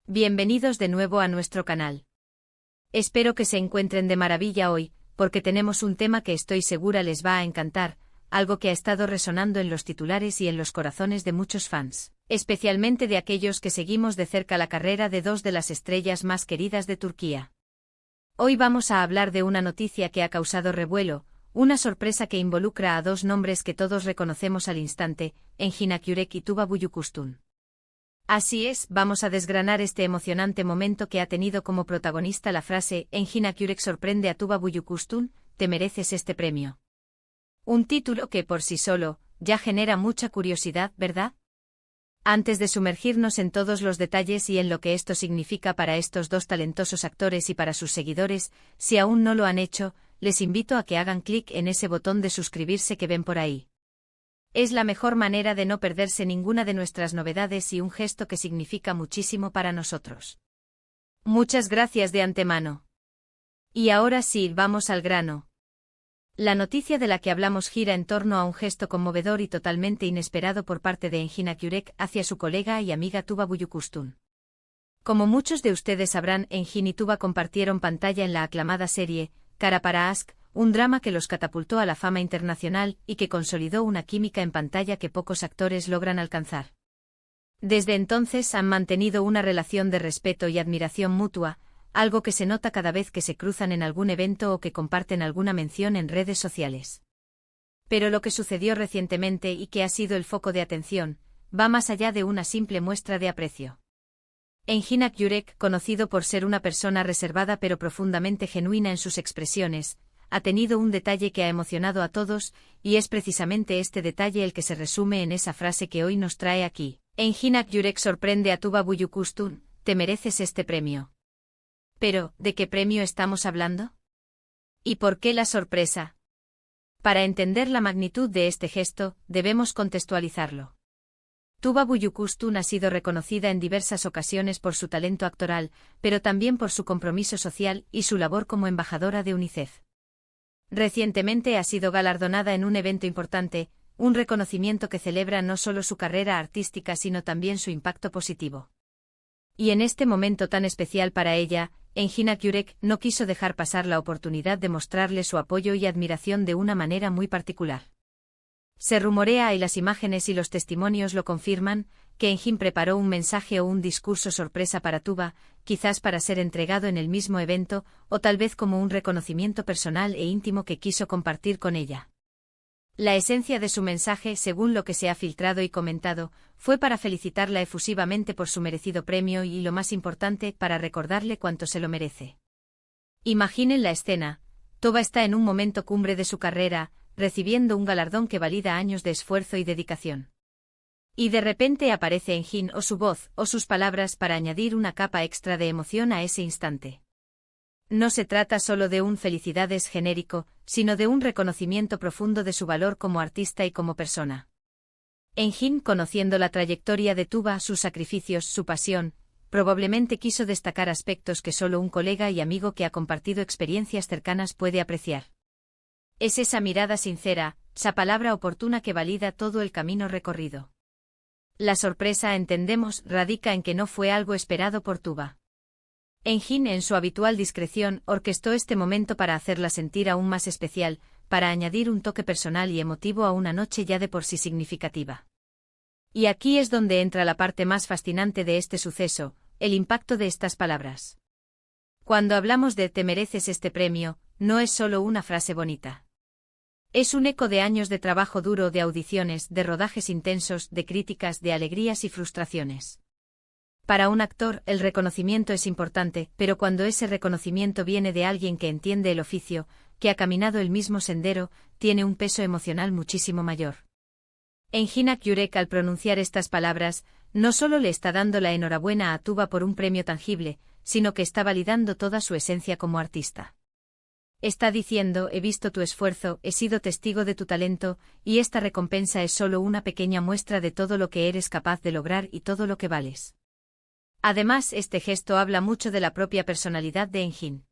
Bienvenidos de nuevo a nuestro canal. Espero que se encuentren de maravilla hoy, porque tenemos un tema que estoy segura les va a encantar, algo que ha estado resonando en los titulares y en los corazones de muchos fans, especialmente de aquellos que seguimos de cerca la carrera de dos de las estrellas más queridas de Turquía. Hoy vamos a hablar de una noticia que ha causado revuelo, una sorpresa que involucra a dos nombres que todos reconocemos al instante, Engin Akyurek y Tuba Büyüküstün. Así es, vamos a desgranar este emocionante momento que ha tenido como protagonista la frase Engin Akyurek sorprende a Tuba Büyüküstün, te mereces este premio. Un título que por sí solo, ya genera mucha curiosidad, ¿verdad? Antes de sumergirnos en todos los detalles y en lo que esto significa para estos dos talentosos actores y para sus seguidores, si aún no lo han hecho, les invito a que hagan clic en ese botón de suscribirse que ven por ahí. Es la mejor manera de no perderse ninguna de nuestras novedades y un gesto que significa muchísimo para nosotros. Muchas gracias de antemano. Y ahora sí, vamos al grano. La noticia de la que hablamos gira en torno a un gesto conmovedor y totalmente inesperado por parte de Engin Akyurek hacia su colega y amiga Tuba Büyüküstün. Como muchos de ustedes sabrán, Engin y Tuba compartieron pantalla en la aclamada serie Kara para Aşk, un drama que los catapultó a la fama internacional y que consolidó una química en pantalla que pocos actores logran alcanzar. Desde entonces han mantenido una relación de respeto y admiración mutua, algo que se nota cada vez que se cruzan en algún evento o que comparten alguna mención en redes sociales. Pero lo que sucedió recientemente y que ha sido el foco de atención, va más allá de una simple muestra de aprecio. Engin Akyurek, conocido por ser una persona reservada pero profundamente genuina en sus expresiones, ha tenido un detalle que ha emocionado a todos, y es precisamente este detalle el que se resume en esa frase que hoy nos trae aquí. Engin Akyurek sorprende a Tuba Büyüküstün, te mereces este premio. Pero, ¿de qué premio estamos hablando? ¿Y por qué la sorpresa? Para entender la magnitud de este gesto, debemos contextualizarlo. Tuba Büyüküstün ha sido reconocida en diversas ocasiones por su talento actoral, pero también por su compromiso social y su labor como embajadora de UNICEF. Recientemente ha sido galardonada en un evento importante, un reconocimiento que celebra no solo su carrera artística sino también su impacto positivo. Y en este momento tan especial para ella, Engin Akyurek no quiso dejar pasar la oportunidad de mostrarle su apoyo y admiración de una manera muy particular. Se rumorea, y las imágenes y los testimonios lo confirman, que Engin preparó un mensaje o un discurso sorpresa para Tuba, quizás para ser entregado en el mismo evento, o tal vez como un reconocimiento personal e íntimo que quiso compartir con ella. La esencia de su mensaje, según lo que se ha filtrado y comentado, fue para felicitarla efusivamente por su merecido premio y, lo más importante, para recordarle cuánto se lo merece. Imaginen la escena. Tuba está en un momento cumbre de su carrera, recibiendo un galardón que valida años de esfuerzo y dedicación. Y de repente aparece Engin o su voz o sus palabras para añadir una capa extra de emoción a ese instante. No se trata solo de un felicidades genérico, sino de un reconocimiento profundo de su valor como artista y como persona. Engin, conociendo la trayectoria de Tuba, sus sacrificios, su pasión, probablemente quiso destacar aspectos que solo un colega y amigo que ha compartido experiencias cercanas puede apreciar. Es esa mirada sincera, esa palabra oportuna que valida todo el camino recorrido. La sorpresa, entendemos, radica en que no fue algo esperado por Tuba. Engin, en su habitual discreción, orquestó este momento para hacerla sentir aún más especial, para añadir un toque personal y emotivo a una noche ya de por sí significativa. Y aquí es donde entra la parte más fascinante de este suceso, el impacto de estas palabras. Cuando hablamos de te mereces este premio, no es solo una frase bonita. Es un eco de años de trabajo duro, de audiciones, de rodajes intensos, de críticas, de alegrías y frustraciones. Para un actor, el reconocimiento es importante, pero cuando ese reconocimiento viene de alguien que entiende el oficio, que ha caminado el mismo sendero, tiene un peso emocional muchísimo mayor. Engin Akyurek, al pronunciar estas palabras, no solo le está dando la enhorabuena a Tuba por un premio tangible, sino que está validando toda su esencia como artista. Está diciendo, he visto tu esfuerzo, he sido testigo de tu talento, y esta recompensa es solo una pequeña muestra de todo lo que eres capaz de lograr y todo lo que vales. Además, este gesto habla mucho de la propia personalidad de Engin.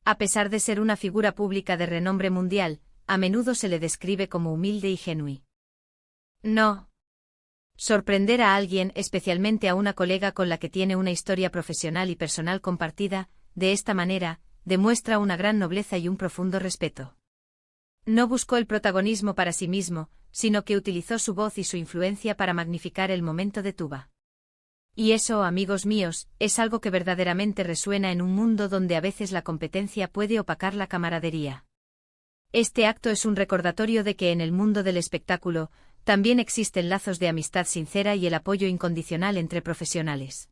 A pesar de ser una figura pública de renombre mundial, a menudo se le describe como humilde y genuino. Sorprender a alguien, especialmente a una colega con la que tiene una historia profesional y personal compartida, de esta manera, demuestra una gran nobleza y un profundo respeto. No buscó el protagonismo para sí mismo, sino que utilizó su voz y su influencia para magnificar el momento de Tuba. Y eso, amigos míos, es algo que verdaderamente resuena en un mundo donde a veces la competencia puede opacar la camaradería. Este acto es un recordatorio de que en el mundo del espectáculo, también existen lazos de amistad sincera y el apoyo incondicional entre profesionales.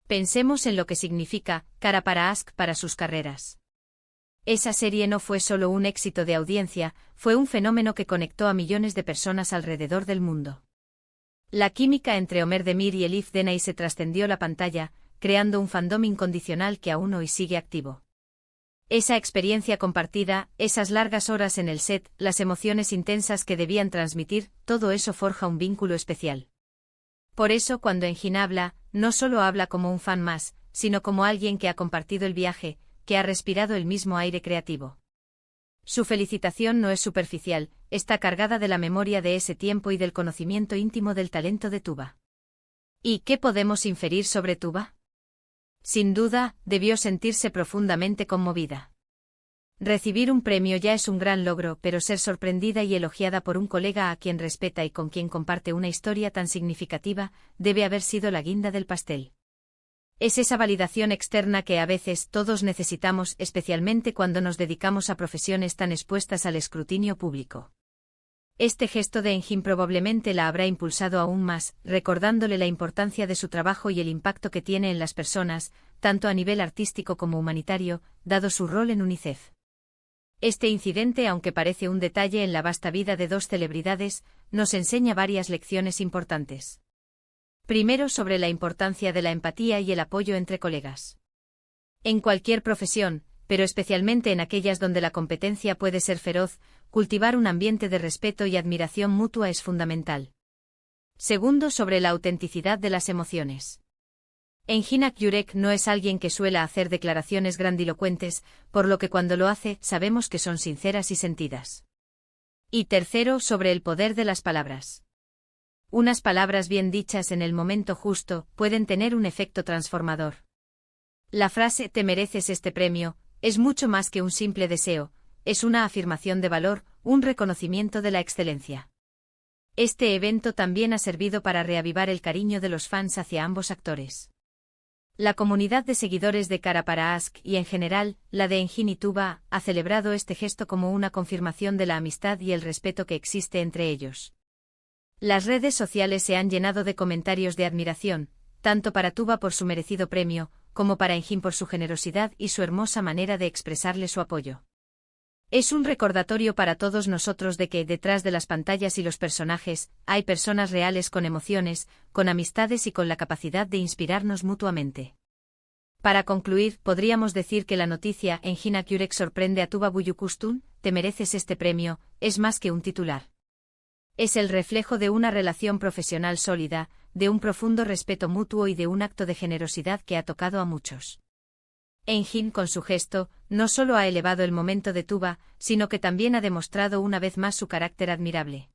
Pensemos en lo que significa Cara para Ask para sus carreras. Esa serie no fue solo un éxito de audiencia, fue un fenómeno que conectó a millones de personas alrededor del mundo. La química entre Omer Demir y Elif Denay se trascendió la pantalla, creando un fandom incondicional que aún hoy sigue activo. Esa experiencia compartida, esas largas horas en el set, las emociones intensas que debían transmitir, todo eso forja un vínculo especial. Por eso cuando Engin habla, no solo habla como un fan más, sino como alguien que ha compartido el viaje, que ha respirado el mismo aire creativo. Su felicitación no es superficial, está cargada de la memoria de ese tiempo y del conocimiento íntimo del talento de Tuba. ¿Y qué podemos inferir sobre Tuba? Sin duda, debió sentirse profundamente conmovida. Recibir un premio ya es un gran logro, pero ser sorprendida y elogiada por un colega a quien respeta y con quien comparte una historia tan significativa, debe haber sido la guinda del pastel. Es esa validación externa que a veces todos necesitamos, especialmente cuando nos dedicamos a profesiones tan expuestas al escrutinio público. Este gesto de Engin probablemente la habrá impulsado aún más, recordándole la importancia de su trabajo y el impacto que tiene en las personas, tanto a nivel artístico como humanitario, dado su rol en UNICEF. Este incidente, aunque parece un detalle en la vasta vida de dos celebridades, nos enseña varias lecciones importantes. Primero, sobre la importancia de la empatía y el apoyo entre colegas. En cualquier profesión, pero especialmente en aquellas donde la competencia puede ser feroz, cultivar un ambiente de respeto y admiración mutua es fundamental. Segundo, sobre la autenticidad de las emociones. Engin Akyurek no es alguien que suele hacer declaraciones grandilocuentes, por lo que cuando lo hace, sabemos que son sinceras y sentidas. Y tercero, sobre el poder de las palabras. Unas palabras bien dichas en el momento justo pueden tener un efecto transformador. La frase «te mereces este premio» es mucho más que un simple deseo, es una afirmación de valor, un reconocimiento de la excelencia. Este evento también ha servido para reavivar el cariño de los fans hacia ambos actores. La comunidad de seguidores de Cara para Ask y en general, la de Engin y Tuba, ha celebrado este gesto como una confirmación de la amistad y el respeto que existe entre ellos. Las redes sociales se han llenado de comentarios de admiración, tanto para Tuba por su merecido premio, como para Engin por su generosidad y su hermosa manera de expresarle su apoyo. Es un recordatorio para todos nosotros de que, detrás de las pantallas y los personajes, hay personas reales con emociones, con amistades y con la capacidad de inspirarnos mutuamente. Para concluir, podríamos decir que la noticia Engin Akyurek sorprende a Tuba Büyüküstün, te mereces este premio, es más que un titular. Es el reflejo de una relación profesional sólida, de un profundo respeto mutuo y de un acto de generosidad que ha tocado a muchos. Engin, con su gesto, no solo ha elevado el momento de Tuba, sino que también ha demostrado una vez más su carácter admirable.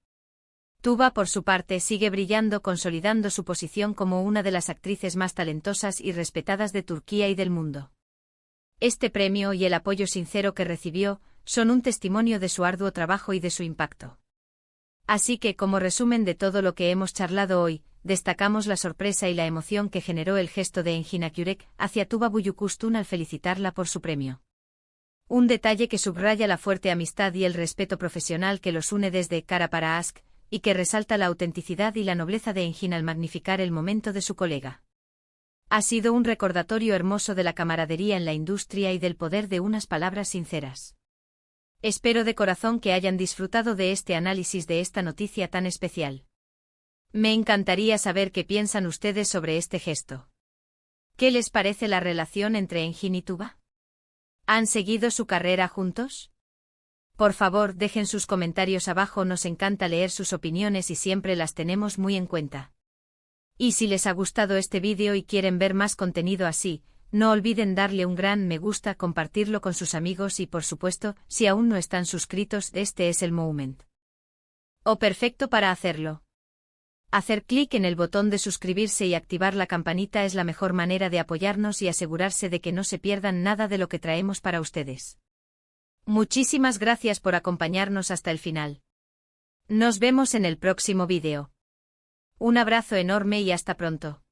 Tuba, por su parte, sigue brillando, consolidando su posición como una de las actrices más talentosas y respetadas de Turquía y del mundo. Este premio y el apoyo sincero que recibió son un testimonio de su arduo trabajo y de su impacto. Así que, como resumen de todo lo que hemos charlado hoy, destacamos la sorpresa y la emoción que generó el gesto de Engin Akyurek hacia Tuba Büyüküstün al felicitarla por su premio. Un detalle que subraya la fuerte amistad y el respeto profesional que los une desde Cara para Ask, y que resalta la autenticidad y la nobleza de Engin al magnificar el momento de su colega. Ha sido un recordatorio hermoso de la camaradería en la industria y del poder de unas palabras sinceras. Espero de corazón que hayan disfrutado de este análisis de esta noticia tan especial. Me encantaría saber qué piensan ustedes sobre este gesto. ¿Qué les parece la relación entre Engin y Tuba? ¿Han seguido su carrera juntos? Por favor, dejen sus comentarios abajo, nos encanta leer sus opiniones y siempre las tenemos muy en cuenta. Y si les ha gustado este vídeo y quieren ver más contenido así, no olviden darle un gran me gusta, compartirlo con sus amigos y por supuesto, si aún no están suscritos, este es el moment. O perfecto para hacerlo. Hacer clic en el botón de suscribirse y activar la campanita es la mejor manera de apoyarnos y asegurarse de que no se pierdan nada de lo que traemos para ustedes. Muchísimas gracias por acompañarnos hasta el final. Nos vemos en el próximo vídeo. Un abrazo enorme y hasta pronto.